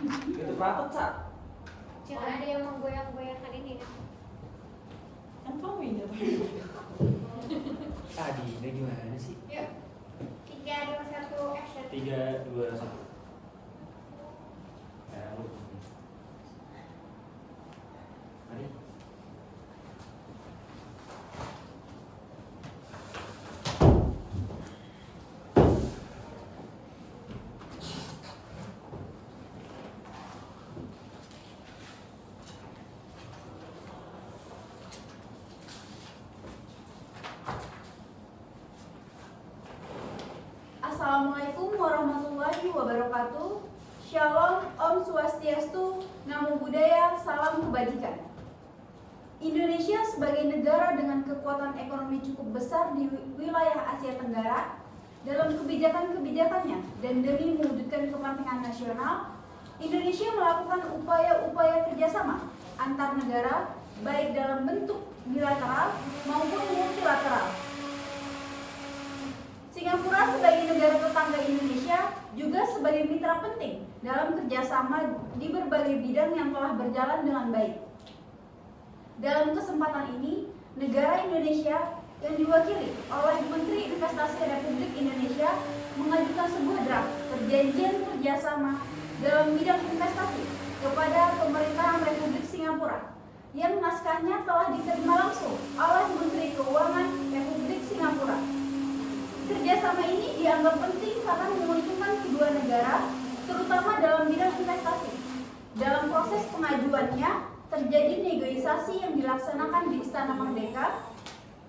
Itu rapat, Cak. Jangan ada yang menggoyang-goyangkan ini kan. Kan kamu yang jatuh. Tadi ini gimana sih? Yuk. 3, 2, 1, action. 3, 2, 1. Ya, lu. Mari. Assalamualaikum warahmatullahi wabarakatuh. Shalom, Om Swastiastu, Namo Buddhaya, salam kebajikan. Indonesia sebagai negara dengan kekuatan ekonomi cukup besar di wilayah Asia Tenggara, dalam kebijakan-kebijakannya dan demi mewujudkan kepentingan nasional, Indonesia melakukan upaya-upaya kerjasama antar negara, baik dalam bentuk bilateral maupun multilateral. Singapura sebagai negara tetangga Indonesia juga sebagai mitra penting dalam kerjasama di berbagai bidang yang telah berjalan dengan baik. Dalam kesempatan ini, negara Indonesia yang diwakili oleh Menteri Investasi Republik Indonesia mengajukan sebuah draft perjanjian kerjasama dalam bidang investasi kepada pemerintahan Republik Singapura yang naskahnya telah diterima langsung oleh Menteri Keuangan Republik Singapura. Kerjasama ini dianggap penting karena menguntungkan kedua negara, terutama dalam bidang investasi. Dalam proses pengajuannya, terjadi negosiasi yang dilaksanakan di Istana Merdeka.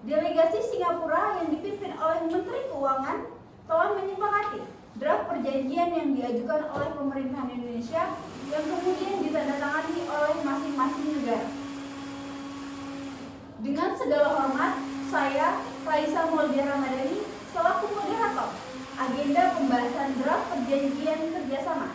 Delegasi Singapura yang dipimpin oleh Menteri Keuangan telah menyepakati draft perjanjian yang diajukan oleh pemerintahan Indonesia yang kemudian ditandatangani oleh masing-masing negara. Dengan segala hormat, saya, Raisa Maulia Ramadhani, selaku moderator agenda pembahasan draft perjanjian kerjasama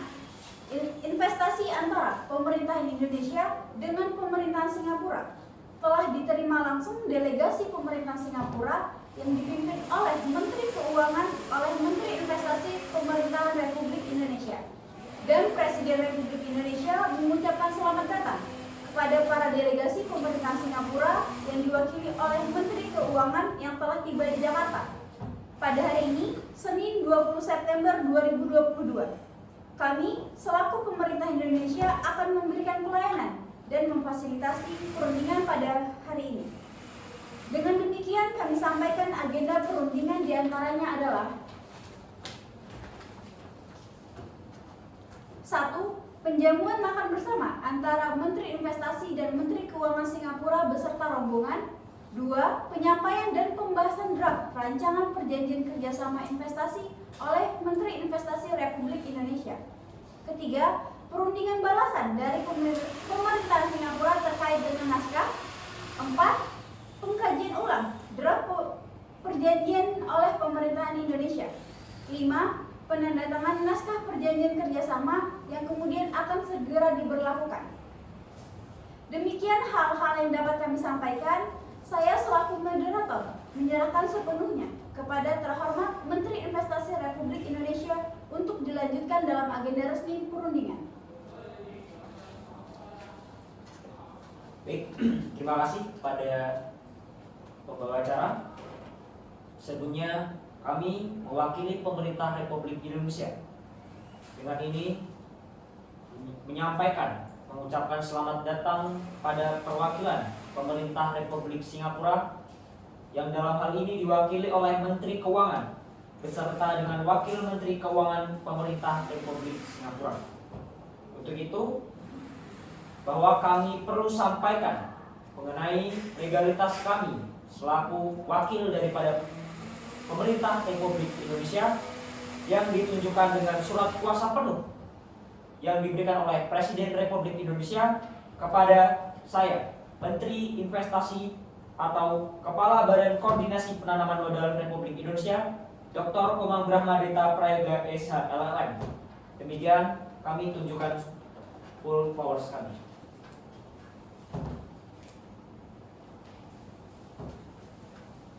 investasi antara pemerintahan Indonesia dengan pemerintahan Singapura telah diterima langsung delegasi pemerintahan Singapura yang dipimpin oleh Menteri Keuangan oleh Menteri Investasi Pemerintahan Republik Indonesia, dan Presiden Republik Indonesia mengucapkan selamat datang kepada para delegasi pemerintahan Singapura yang diwakili oleh Menteri Keuangan yang telah tiba di Jakarta pada hari ini, Senin 20 September 2022. Kami, selaku pemerintah Indonesia, akan memberikan pelayanan dan memfasilitasi perundingan pada hari ini. Dengan demikian, kami sampaikan agenda perundingan diantaranya adalah: 1. Penjamuan makan bersama antara Menteri Investasi dan Menteri Keuangan Singapura beserta rombongan. 2. Penyampaian dan pembahasan draft rancangan perjanjian kerjasama investasi oleh Menteri Investasi Republik Indonesia. 3. Perundingan balasan dari pemerintahan Singapura terkait dengan naskah. 4. Pengkajian ulang draft perjanjian oleh pemerintahan Indonesia. 5. Penandatanganan naskah perjanjian kerjasama yang kemudian akan segera diberlakukan. Demikian hal-hal yang dapat kami sampaikan. Saya selaku moderator menyerahkan sepenuhnya kepada terhormat Menteri Investasi Republik Indonesia untuk dilanjutkan dalam agenda resmi perundingan. Baik, terima kasih kepada pembawa acara. Sebelumnya kami mewakili pemerintah Republik Indonesia dengan ini mengucapkan selamat datang pada perwakilan pemerintah Republik Singapura yang dalam hal ini diwakili oleh Menteri Keuangan beserta dengan Wakil Menteri Keuangan Pemerintah Republik Singapura. Untuk itu, bahwa kami perlu sampaikan mengenai legalitas kami selaku wakil daripada pemerintah Republik Indonesia yang ditunjukkan dengan surat kuasa penuh yang diberikan oleh Presiden Republik Indonesia kepada saya, Menteri Investasi atau Kepala Badan Koordinasi Penanaman Modal Republik Indonesia, Dr. Komang Brahmadita Prayoga SH LLM. Demikian kami tunjukkan full powers kami.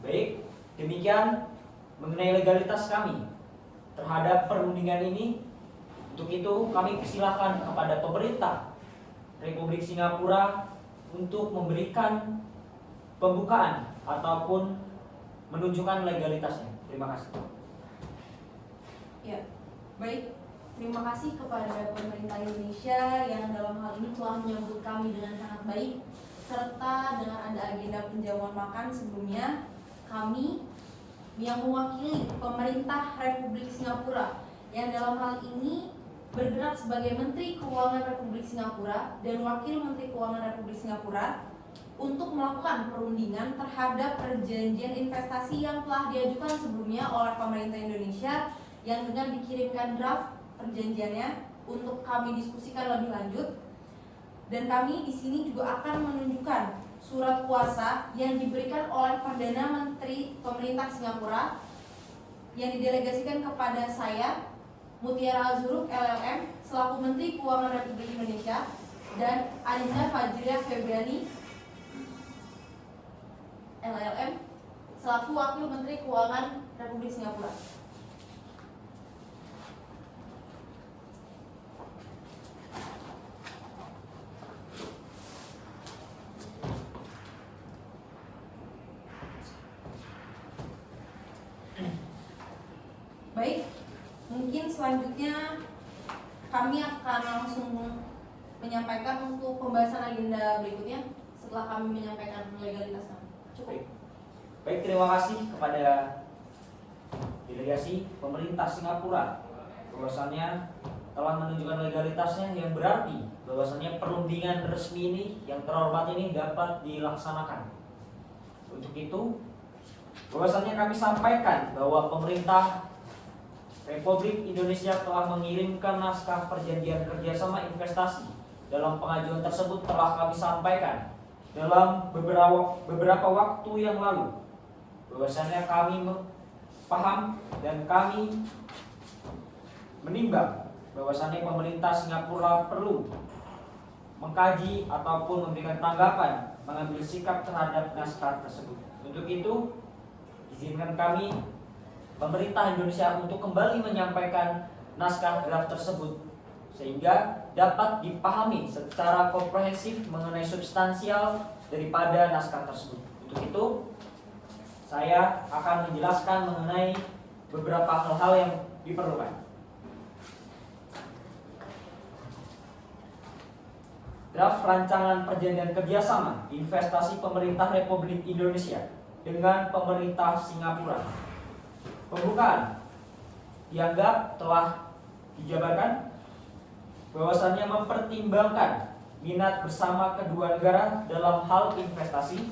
Baik, demikian mengenai legalitas kami terhadap perundingan ini. Untuk itu kami persilahkan kepada pemerintah Republik Singapura untuk memberikan pembukaan ataupun menunjukkan legalitasnya. Terima kasih. Ya, baik. Terima kasih kepada pemerintah Indonesia yang dalam hal ini telah menyambut kami dengan sangat baik, serta dengan ada agenda penjamuan makan sebelumnya. Kami yang mewakili pemerintah Republik Singapura yang dalam hal ini bergerak sebagai Menteri Keuangan Republik Singapura dan Wakil Menteri Keuangan Republik Singapura untuk melakukan perundingan terhadap perjanjian investasi yang telah diajukan sebelumnya oleh pemerintah Indonesia yang dengan dikirimkan draft perjanjiannya untuk kami diskusikan lebih lanjut. Dan kami di sini juga akan menunjukkan surat kuasa yang diberikan oleh Perdana Menteri Pemerintah Singapura yang didelegasikan kepada saya, Mutiara Azuruk LLM selaku Menteri Keuangan Republik Indonesia, dan Adinda Fajriah Febriani LLM selaku Wakil Menteri Keuangan Republik Singapura. Baik, mungkin selanjutnya kami akan langsung menyampaikan untuk pembahasan agenda berikutnya setelah kami menyampaikan legalitasnya. Cukup. Baik, terima kasih kepada delegasi pemerintah Singapura bahwasannya telah menunjukkan legalitasnya, yang berarti bahwasannya perundingan resmi ini yang terhormat ini dapat dilaksanakan. Untuk itu, bahwasannya kami sampaikan bahwa pemerintah Republik Indonesia telah mengirimkan naskah perjanjian kerjasama investasi. Dalam pengajuan tersebut telah kami sampaikan dalam beberapa waktu yang lalu bahwasannya kami paham dan kami menimbang bahwasannya pemerintah Singapura perlu mengkaji ataupun memberikan tanggapan, mengambil sikap terhadap naskah tersebut. Untuk itu, izinkan kami pemerintah Indonesia untuk kembali menyampaikan naskah draft tersebut sehingga dapat dipahami secara komprehensif mengenai substansial daripada naskah tersebut. Untuk itu, saya akan menjelaskan mengenai beberapa hal-hal yang diperlukan. Draft rancangan perjanjian kerjasama investasi pemerintah Republik Indonesia dengan pemerintah Singapura. Pembukaan dianggap telah dijabarkan bahwasannya mempertimbangkan minat bersama kedua negara dalam hal investasi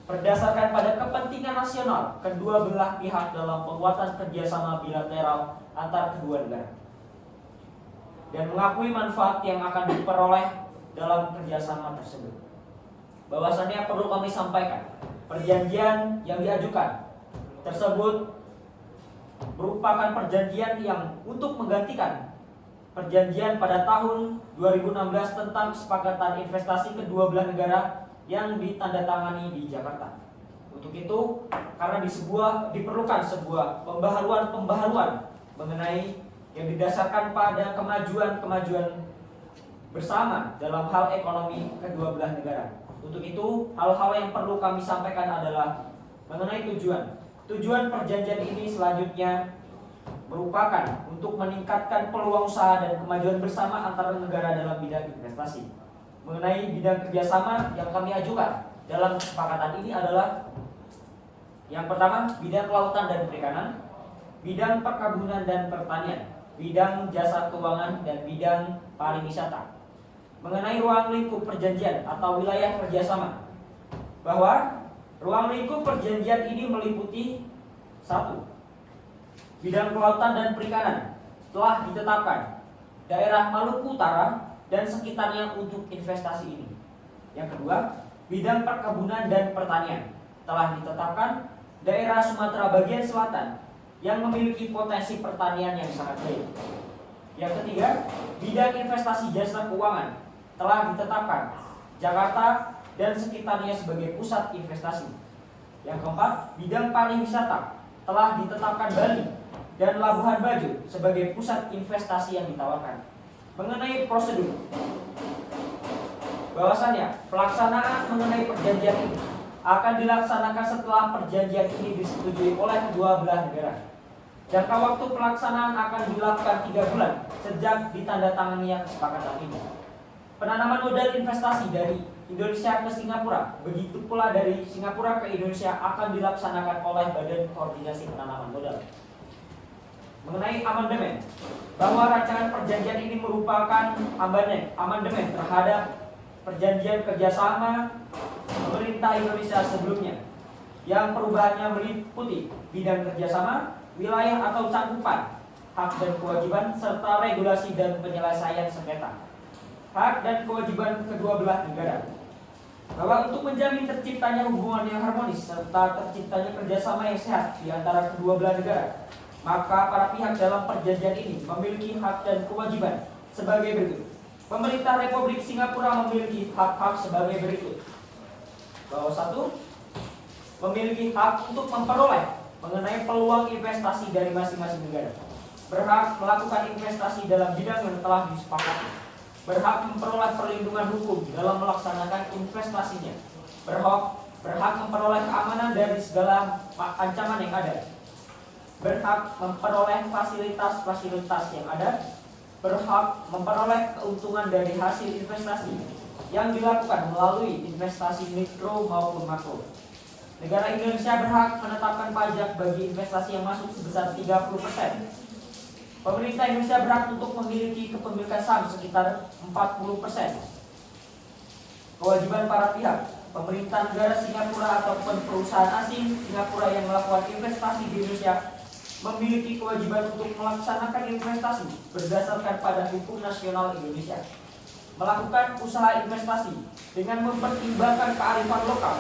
berdasarkan pada kepentingan nasional kedua belah pihak dalam penguatan kerjasama bilateral antar kedua negara dan mengakui manfaat yang akan diperoleh dalam kerjasama tersebut. Bahwasannya perlu kami sampaikan, perjanjian yang diajukan tersebut merupakan perjanjian yang untuk menggantikan perjanjian pada tahun 2016 tentang kesepakatan investasi kedua belah negara yang ditandatangani di Jakarta. Untuk itu, karena diperlukan sebuah pembaharuan mengenai yang didasarkan pada kemajuan bersama dalam hal ekonomi kedua belah negara. Untuk itu, hal-hal yang perlu kami sampaikan adalah mengenai tujuan. Tujuan perjanjian ini selanjutnya merupakan untuk meningkatkan peluang usaha dan kemajuan bersama antara negara dalam bidang investasi. Mengenai bidang kerjasama yang kami ajukan dalam kesepakatan ini adalah yang pertama, bidang kelautan dan perikanan, bidang perkebunan dan pertanian, bidang jasa keuangan, dan bidang pariwisata. Mengenai ruang lingkup perjanjian atau wilayah kerjasama, bahwa ruang lingkup perjanjian ini meliputi 1. Bidang kelautan dan perikanan telah ditetapkan daerah Maluku Utara dan sekitarnya untuk investasi ini. Yang kedua, bidang perkebunan dan pertanian telah ditetapkan daerah Sumatera bagian selatan yang memiliki potensi pertanian yang sangat baik. Yang ketiga, bidang investasi jasa keuangan telah ditetapkan Jakarta dan sekitarnya sebagai pusat investasi. Yang keempat, bidang pariwisata telah ditetapkan Bali dan Labuhan Bajo sebagai pusat investasi yang ditawarkan. Mengenai prosedur, bahwasannya pelaksanaan mengenai perjanjian ini akan dilaksanakan setelah perjanjian ini disetujui oleh kedua belah negara. Jangka waktu pelaksanaan akan dilakukan 3 bulan sejak ditandatanganinya kesepakatan ini. Penanaman modal investasi dari Indonesia ke Singapura, begitu pula dari Singapura ke Indonesia akan dilaksanakan oleh Badan Koordinasi Penanaman Modal. Mengenai amandemen, bahwa rancangan perjanjian ini merupakan amandemen terhadap perjanjian kerjasama pemerintah Indonesia sebelumnya, yang perubahannya meliputi bidang kerjasama, wilayah atau cakupan, hak dan kewajiban, serta regulasi dan penyelesaian sengketa, hak dan kewajiban kedua belah negara. Bahwa untuk menjamin terciptanya hubungan yang harmonis serta terciptanya kerjasama yang sehat di antara kedua belah negara, maka para pihak dalam perjanjian ini memiliki hak dan kewajiban sebagai berikut. Pemerintah Republik Singapura memiliki hak-hak sebagai berikut. Bahwa 1, memiliki hak untuk memperoleh mengenai peluang investasi dari masing-masing negara, berhak melakukan investasi dalam bidang yang telah disepakati, berhak memperoleh perlindungan hukum dalam melaksanakan investasinya, berhak memperoleh keamanan dari segala ancaman yang ada, berhak memperoleh fasilitas-fasilitas yang ada, berhak memperoleh keuntungan dari hasil investasi yang dilakukan melalui investasi mikro maupun makro. Negara Indonesia berhak menetapkan pajak bagi investasi yang masuk sebesar 30%. Pemerintah Indonesia berhak untuk memiliki kepemilikan saham sekitar 40%. Kewajiban para pihak, pemerintah negara Singapura ataupun perusahaan asing Singapura yang melakukan investasi di Indonesia memiliki kewajiban untuk melaksanakan investasi berdasarkan pada hukum nasional Indonesia, melakukan usaha investasi dengan mempertimbangkan kearifan lokal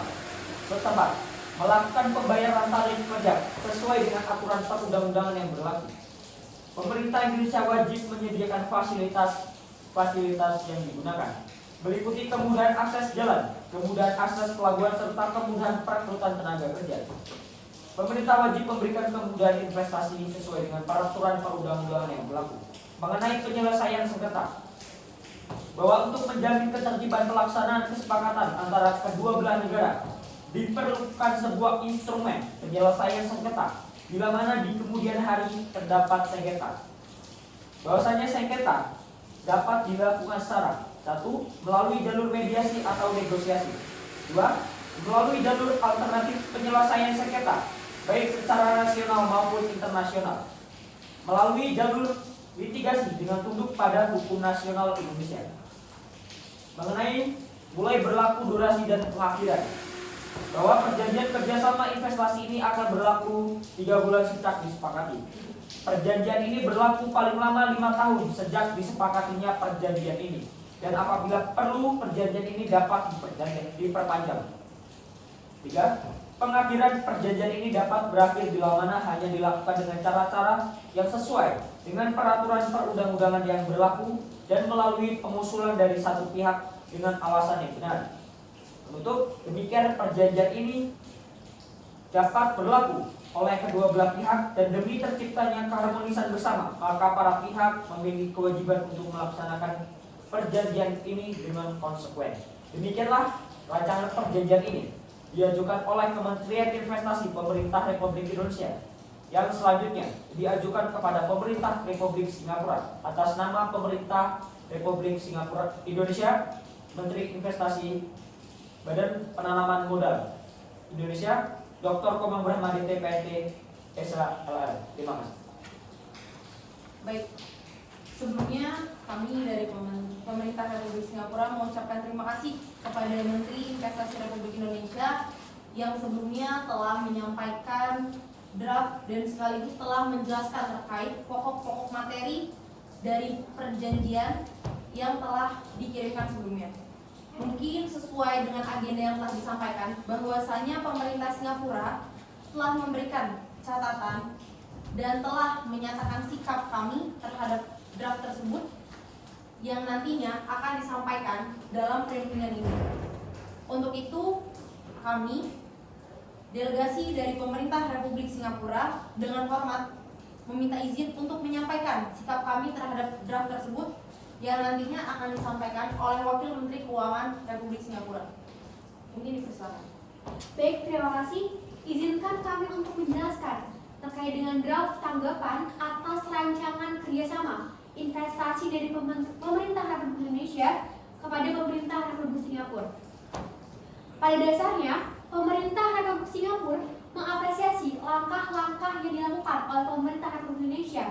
setempat, melakukan pembayaran tarif pajak sesuai dengan aturan perundang-undangan yang berlaku. Pemerintah Indonesia wajib menyediakan fasilitas yang digunakan, meliputi kemudahan akses jalan, kemudahan akses pelabuhan, serta kemudahan perekrutan tenaga kerja. Pemerintah wajib memberikan kemudahan investasi sesuai dengan peraturan perundang-undangan yang berlaku. Mengenai penyelesaian sengketa, bahwa untuk menjamin ketertiban pelaksanaan kesepakatan antara kedua belah negara, diperlukan sebuah instrumen penyelesaian sengketa bila mana di kemudian hari terdapat sengketa. Bahwasanya sengketa dapat dilakukan secara 1. Melalui jalur mediasi atau negosiasi, 2. Melalui jalur alternatif penyelesaian sengketa baik secara nasional maupun internasional, melalui jalur litigasi dengan tunduk pada hukum nasional Indonesia. Mengenai mulai berlaku durasi dan pengakhiran, bahwa perjanjian kerjasama investasi ini akan berlaku 3 bulan sejak disepakati. Perjanjian ini berlaku paling lama 5 tahun sejak disepakatinya perjanjian ini, dan apabila perlu perjanjian ini dapat diperpanjang. 3. Pengakhiran perjanjian ini dapat berakhir bila mana hanya dilakukan dengan cara-cara yang sesuai dengan peraturan perundang-undangan yang berlaku dan melalui pengusulan dari satu pihak dengan alasan yang benar. Untuk demikian perjanjian ini dapat berlaku oleh kedua belah pihak dan demi terciptanya keharmonisan bersama, maka para pihak memiliki kewajiban untuk melaksanakan perjanjian ini dengan konsekuen. Demikianlah rancangan perjanjian ini diajukan oleh Kementerian Investasi Pemerintah Republik Indonesia, yang selanjutnya diajukan kepada Pemerintah Republik Singapura atas nama Pemerintah Republik Singapura Indonesia, Menteri Investasi Badan Penanaman Modal Indonesia, Dr. Komang Brahma DTPT SH LR. Terima kasih. Baik, sebelumnya kami dari Pemerintah Republik Singapura mengucapkan terima kasih kepada Menteri Investasi Republik Indonesia yang sebelumnya telah menyampaikan draft dan sekaligus telah menjelaskan terkait pokok-pokok materi dari perjanjian yang telah dikirimkan sebelumnya. Mungkin sesuai dengan agenda yang telah disampaikan, bahwasanya pemerintah Singapura telah memberikan catatan dan telah menyatakan sikap kami terhadap draft tersebut yang nantinya akan disampaikan dalam perundingan ini. Untuk itu, kami, delegasi dari Pemerintah Republik Singapura, dengan hormat meminta izin untuk menyampaikan sikap kami terhadap draft tersebut yang nantinya akan disampaikan oleh Wakil Menteri Keuangan Republik Singapura. Ini dipersilakan. Baik, terima kasih. Izinkan kami untuk menjelaskan terkait dengan draft tanggapan atas rancangan kerjasama investasi dari pemerintah Republik Indonesia kepada pemerintah Republik Singapura. Pada dasarnya, pemerintah Republik Singapura mengapresiasi langkah-langkah yang dilakukan oleh pemerintah Republik Indonesia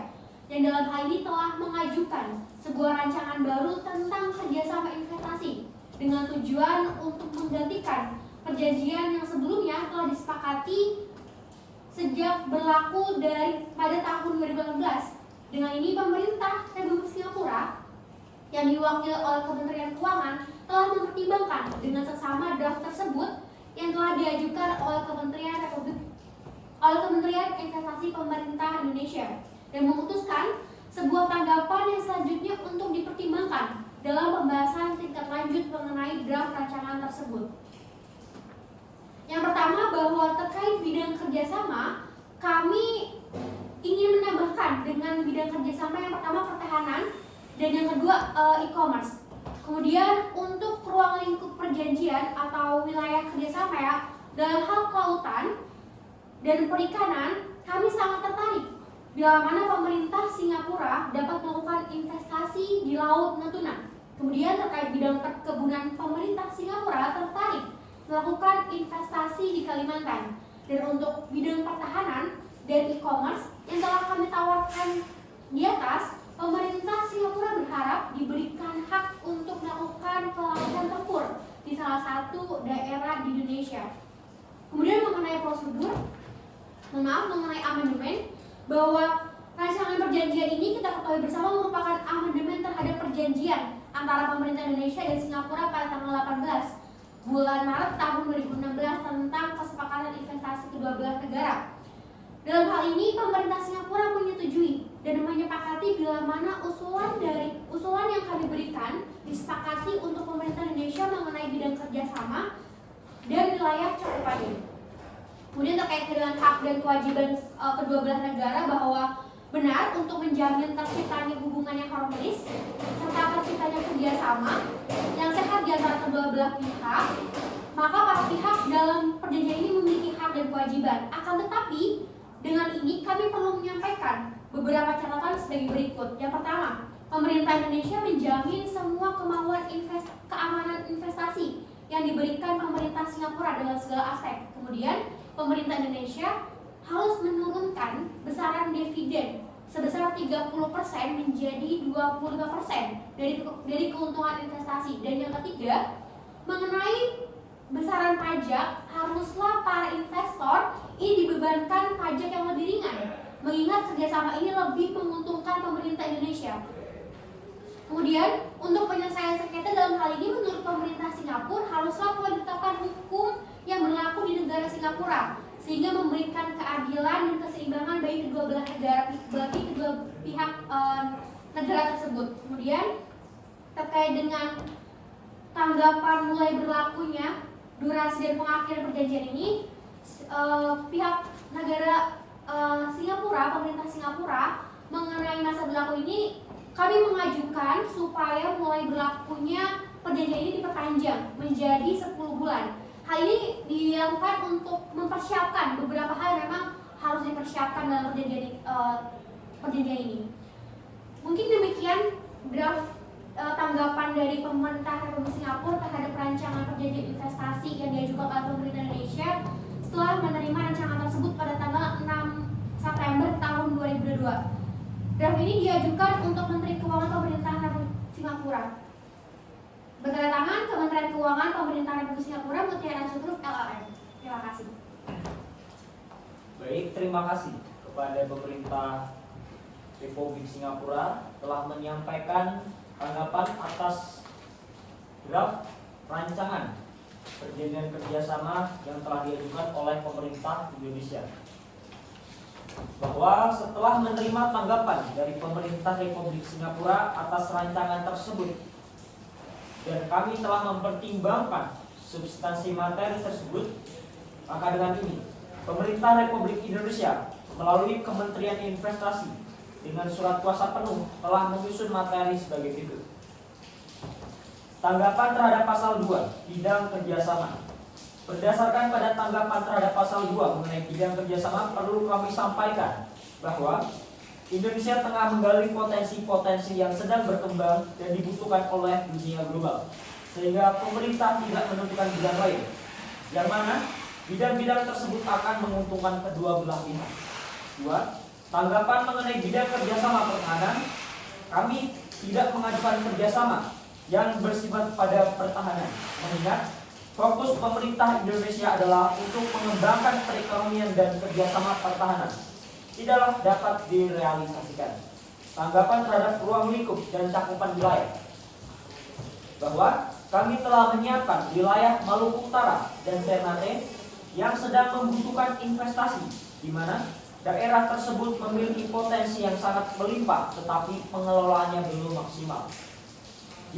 yang dalam hal ini telah mengajukan sebuah rancangan baru tentang kerjasama investasi dengan tujuan untuk menggantikan perjanjian yang sebelumnya telah disepakati sejak berlaku pada tahun 2018. Dengan ini pemerintah Republik Singapura yang diwakili oleh Kementerian Keuangan telah mempertimbangkan dengan seksama draft tersebut yang telah diajukan oleh Kementerian Investasi Pemerintah Indonesia dan memutuskan sebuah tanggapan yang selanjutnya untuk dipertimbangkan dalam pembahasan tingkat lanjut mengenai draft rancangan tersebut. Yang pertama, bahwa terkait bidang kerjasama, kami ingin menambahkan dengan bidang kerjasama yang pertama pertahanan dan yang kedua e-commerce. Kemudian untuk ruang lingkup perjanjian atau wilayah kerjasama ya, dalam hal kelautan dan perikanan, kami sangat tertarik bila mana pemerintah Singapura dapat melakukan investasi di Laut Natuna. Kemudian terkait bidang perkebunan, pemerintah Singapura tertarik melakukan investasi di Kalimantan. Dan untuk bidang pertahanan dan e-commerce yang telah kami tawarkan di atas, pemerintah Singapura berharap diberikan hak untuk melakukan pelatihan tempur di salah satu daerah di Indonesia. Kemudian mengenai mengenai amandemen, bahwa rancangan perjanjian ini kita ketahui bersama merupakan amandemen terhadap perjanjian antara pemerintah Indonesia dan Singapura pada tanggal 18 bulan Maret tahun 2016 tentang kesepakatan investasi kedua belah negara. Dalam hal ini pemerintah Singapura menyetujui dan menyepakati bila mana usulan yang kami berikan disepakati untuk pemerintah Indonesia mengenai bidang kerjasama dan wilayah cakupannya. Kemudian terkait dengan hak dan kewajiban kedua belah negara, bahwa benar untuk menjamin terciptanya hubungan yang harmonis serta terciptanya kerjasama yang sehat di antara kedua belah pihak, maka para pihak dalam perjanjian ini memiliki hak dan kewajiban. Akan tetapi dengan ini kami perlu menyampaikan beberapa catatan sebagai berikut. Yang pertama, pemerintah Indonesia menjamin semua kemauan keamanan investasi yang diberikan pemerintah Singapura dalam segala aspek. Kemudian pemerintah Indonesia harus menurunkan besaran dividen sebesar 30% menjadi 25% dari keuntungan investasi. Dan yang ketiga, mengenai besaran pajak, haruslah para investor ini dibebankan pajak yang lebih ringan, mengingat kerjasama ini lebih menguntungkan pemerintah Indonesia. Kemudian untuk penyelesaian sengketa dalam hal ini menurut pemerintah Singapura haruslah menetapkan hukum yang berlaku di negara Singapura sehingga memberikan keadilan dan keseimbangan bagi kedua belah negara, bagi kedua pihak negara tersebut. Kemudian terkait dengan tanggapan mulai berlakunya durasi dan pengakhiran perjanjian ini, pihak negara Singapura, pemerintah Singapura mengenai masa berlaku ini, kami mengajukan supaya mulai berlakunya perjanjian ini diperpanjang menjadi 10 bulan. Hal ini dilakukan untuk mempersiapkan beberapa hal yang memang harus dipersiapkan dalam perjanjian ini. Mungkin demikian draft tanggapan dari pemerintah Republik Singapura terhadap rancangan perjanjian investasi yang diajukan oleh pemerintah Indonesia setelah menerima rancangan tersebut pada tanggal 6 September tahun 2022. Draft ini diajukan untuk Menteri Keuangan Pemerintah Republik Singapura. Bertanda tangan Kementerian Keuangan Pemerintah Republik Singapura, Mutiara Sutruf LLM. Terima kasih. Baik, terima kasih kepada pemerintah Republik Singapura telah menyampaikan tanggapan atas draft rancangan perjanjian kerjasama yang telah diajukan oleh pemerintah Indonesia. Bahwa setelah menerima tanggapan dari pemerintah Republik Singapura atas rancangan tersebut dan kami telah mempertimbangkan substansi materi tersebut, maka dengan ini pemerintah Republik Indonesia melalui Kementerian Investasi dengan surat kuasa penuh telah menyusun materi sebagai berikut. Tanggapan terhadap pasal 2 bidang kerjasama. Berdasarkan pada tanggapan terhadap pasal 2 mengenai bidang kerjasama, perlu kami sampaikan bahwa Indonesia tengah menggali potensi-potensi yang sedang berkembang dan dibutuhkan oleh dunia global, sehingga pemerintah tidak menentukan bidang lain, yang mana bidang-bidang tersebut akan menguntungkan kedua belah pihak. 2. Tanggapan mengenai bidang kerjasama pertahanan, kami tidak mengajukan kerjasama yang bersifat pada pertahanan, mengingat fokus pemerintah Indonesia adalah untuk mengembangkan perekonomian dan kerjasama pertahanan tidaklah dapat direalisasikan. Tanggapan terhadap ruang lingkup dan cakupan wilayah, bahwa kami telah menyiapkan wilayah Maluku Utara dan Ternate yang sedang membutuhkan investasi, di mana daerah tersebut memiliki potensi yang sangat melimpah tetapi pengelolaannya belum maksimal.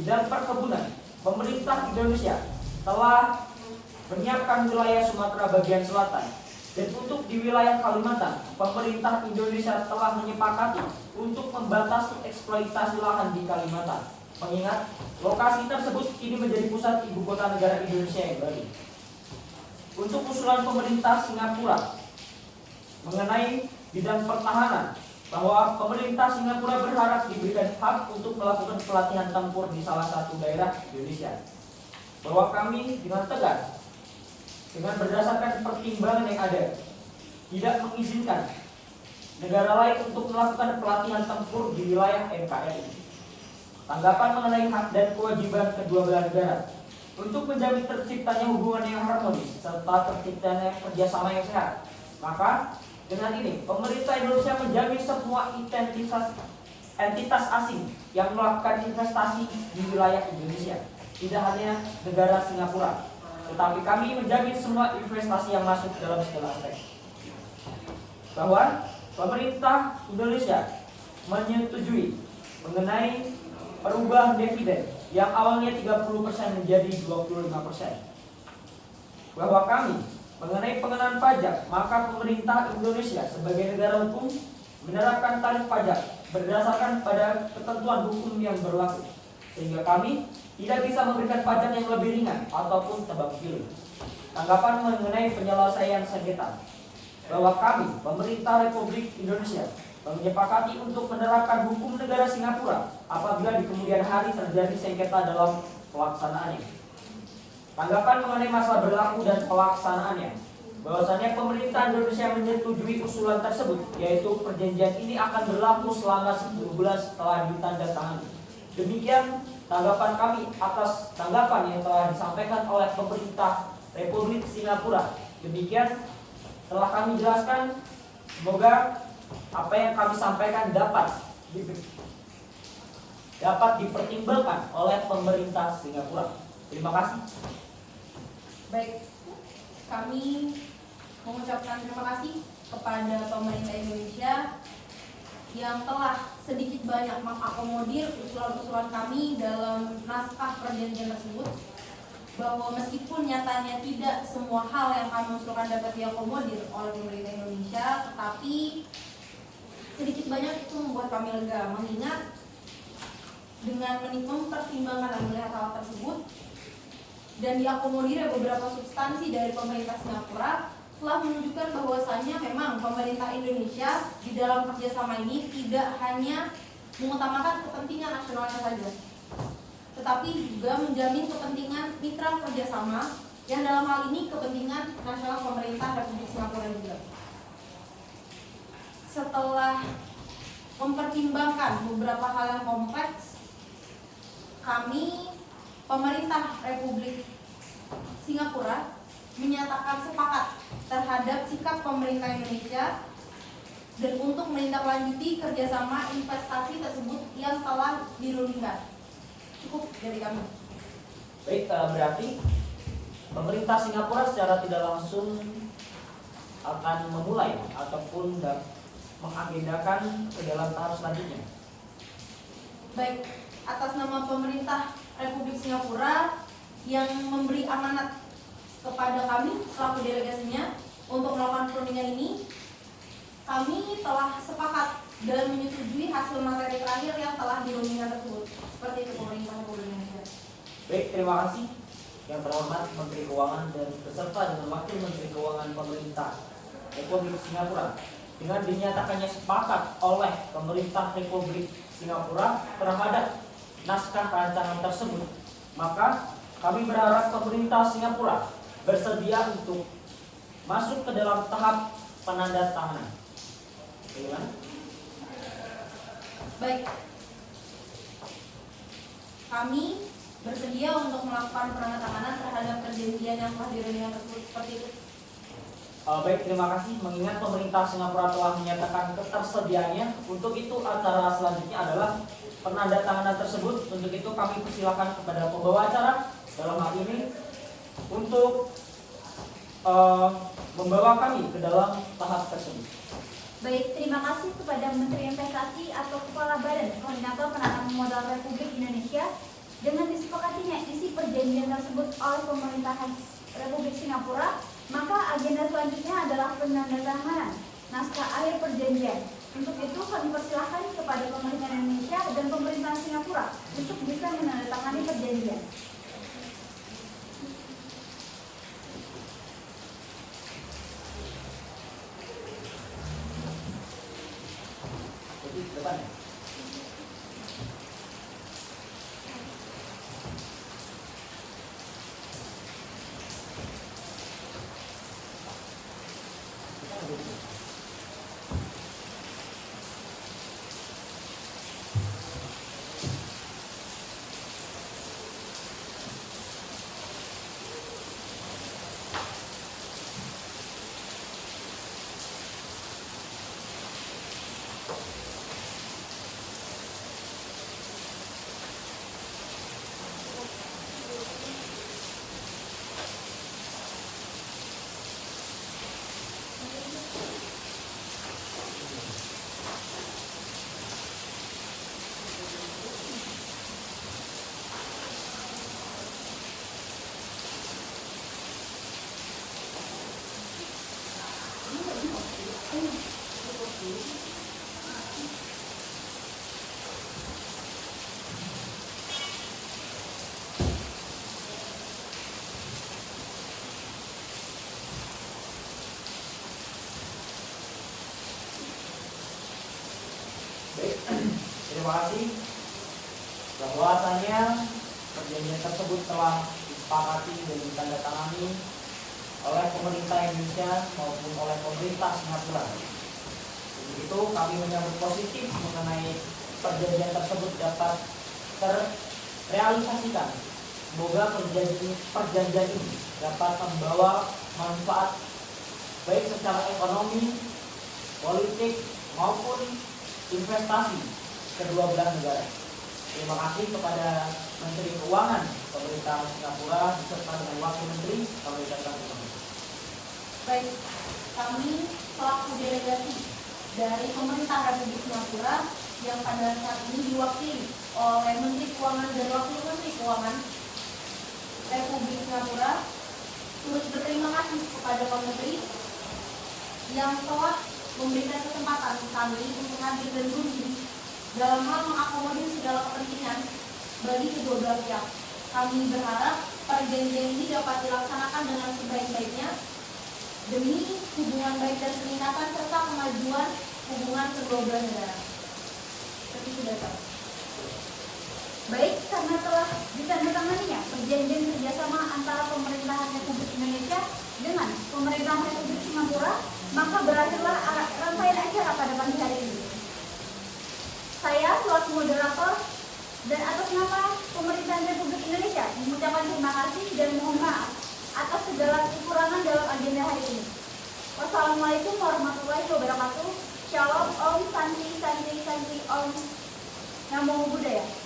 Bidang perkebunan, pemerintah Indonesia telah menyiapkan wilayah Sumatera bagian selatan, dan untuk di wilayah Kalimantan, pemerintah Indonesia telah menyepakati untuk membatasi eksploitasi lahan di Kalimantan, mengingat lokasi tersebut kini menjadi pusat ibu kota negara Indonesia yang baru. Untuk usulan pemerintah Singapura mengenai bidang pertahanan, bahwa pemerintah Singapura berharap diberikan hak untuk melakukan pelatihan tempur di salah satu daerah Indonesia, bahwa kami dengan tegas, dengan berdasarkan pertimbangan yang ada, tidak mengizinkan negara lain untuk melakukan pelatihan tempur di wilayah NKRI. Tanggapan mengenai hak dan kewajiban kedua belah negara untuk menjamin terciptanya hubungan yang harmonis serta terciptanya kerjasama yang sehat, maka dengan ini pemerintah Indonesia menjamin semua entitas asing yang melakukan investasi di wilayah Indonesia, tidak hanya negara Singapura, tetapi kami menjamin semua investasi yang masuk dalam segala aspek. Bahwa pemerintah Indonesia menyetujui mengenai perubahan dividen yang awalnya 30% menjadi 25%. Bahwa kami mengenai pengenaan pajak, maka pemerintah Indonesia sebagai negara hukum menerapkan tarif pajak berdasarkan pada ketentuan hukum yang berlaku, sehingga kami tidak bisa memberikan pajak yang lebih ringan ataupun tebang pilih. Tanggapan mengenai penyelesaian sengketa, bahwa kami, pemerintah Republik Indonesia, menyepakati untuk menerapkan hukum negara Singapura apabila di kemudian hari terjadi sengketa dalam pelaksanaannya. Tanggapan mengenai masa berlaku dan pelaksanaannya, bahwasannya pemerintah Indonesia menyetujui usulan tersebut, yaitu perjanjian ini akan berlaku selama 10 bulan setelah ditandatangani. Demikian tanggapan kami atas tanggapan yang telah disampaikan oleh pemerintah Republik Singapura. Demikian telah kami jelaskan. Semoga apa yang kami sampaikan dapat dipertimbangkan oleh pemerintah Singapura. Terima kasih. Baik, kami mengucapkan terima kasih kepada pemerintah Indonesia yang telah sedikit banyak mengakomodir usulan-usulan kami dalam naskah perjanjian tersebut, bahwa meskipun nyatanya tidak semua hal yang kami usulkan dapat diakomodir oleh pemerintah Indonesia, tetapi sedikit banyak itu membuat kami lega, mengingat dengan mempertimbangkan dan melihat hal tersebut dan diakomodir beberapa substansi dari pemerintah Singapura, telah menunjukkan bahwasannya memang pemerintah Indonesia di dalam kerjasama ini tidak hanya mengutamakan kepentingan nasionalnya saja, tetapi juga menjamin kepentingan mitra kerjasama yang dalam hal ini kepentingan nasional pemerintah Republik Singapura juga. Setelah mempertimbangkan beberapa hal yang kompleks, kami, pemerintah Republik Singapura, menyatakan sepakat terhadap sikap pemerintah Indonesia dan untuk menindaklanjuti kerjasama investasi tersebut yang telah dirundingkan. Cukup dari kami. Baik, berarti pemerintah Singapura secara tidak langsung akan memulai ataupun mengagendakan ke dalam tahap selanjutnya. Baik, atas nama pemerintah Republik Singapura yang memberi amanat kepada kami selaku delegasinya untuk melakukan perundingan ini, kami telah sepakat dan menyetujui hasil materi terakhir yang telah didominan tersebut. Seperti itu pemerintah Republik Indonesia. Baik, terima kasih. Yang terhormat Menteri Keuangan dan beserta dengan Wakil Menteri Keuangan Pemerintah Republik Singapura, dengan dinyatakannya sepakat oleh Pemerintah Republik Singapura terhadap naskah rancangan tersebut, maka kami berharap pemerintah Singapura bersedia untuk masuk ke dalam tahap penandatanganan. Bagaimana? Baik, kami bersedia untuk melakukan penandatanganan terhadap perjanjian yang telah didominan tersebut. Seperti itu. Baik, terima kasih. Mengingat pemerintah Singapura telah menyatakan ketersediaannya, untuk itu acara selanjutnya adalah penandatanganan tersebut. Untuk itu kami persilakan kepada pembawa acara dalam hal ini untuk membawa kami ke dalam tahap tersebut. Baik, terima kasih kepada Menteri Investasi atau Kepala Badan Koordinator Penanaman Modal Republik Indonesia dengan disepakatinya isi perjanjian tersebut oleh pemerintah Republik Singapura. Maka agenda selanjutnya adalah penandatanganan naskah akhir perjanjian. Untuk itu kami persilahkan kepada pemerintah Indonesia dan pemerintah Singapura untuk bisa menandatangani perjanjian. Jadi depan. Terima kasih. Bahwasanya perjanjian tersebut telah disepakati dan ditandatangani oleh pemerintah Indonesia maupun oleh pemerintah Singapura. Untuk itu kami menyambut positif mengenai perjanjian tersebut dapat terrealisasikan. Semoga perjanjian ini dapat membawa manfaat baik secara ekonomi, politik maupun investasi kedua belah negara. Terima kasih kepada Menteri Keuangan Pemerintah Singapura beserta dengan Wakil Menteri. Kami ucapkan terima kasih. Baik, kami selaku delegasi dari Pemerintah Republik Singapura yang pada saat ini diwakili oleh Menteri Keuangan dan Wakil Menteri Keuangan Republik Singapura, turut berterima kasih kepada Pak Menteri yang telah memberikan kesempatan kami untuk hadir dan berunding dalam hal mengakomodir segala kepentingan bagi kedua belah pihak. Kami berharap perjanjian ini dapat dilaksanakan dengan sebaik-baiknya demi hubungan baik dan peningkatan serta kemajuan hubungan kedua belah negara. Seperti itu dasar. Baik, karena telah ditandatanganinya perjanjian kerjasama antara pemerintahan Republik Indonesia dengan pemerintahan Republik Singapura, maka berakhirlah rangkaian acara pada pagi hari ini. Saya selaku moderator dan atas nama pemerintahan Republik Indonesia mengucapkan terima kasih dan mohon maaf atas segala kekurangan dalam agenda hari ini. Wassalamualaikum warahmatullahi wabarakatuh. Shalom, Om, Santi, Santi, Santi, Om. Namo Buddhaya.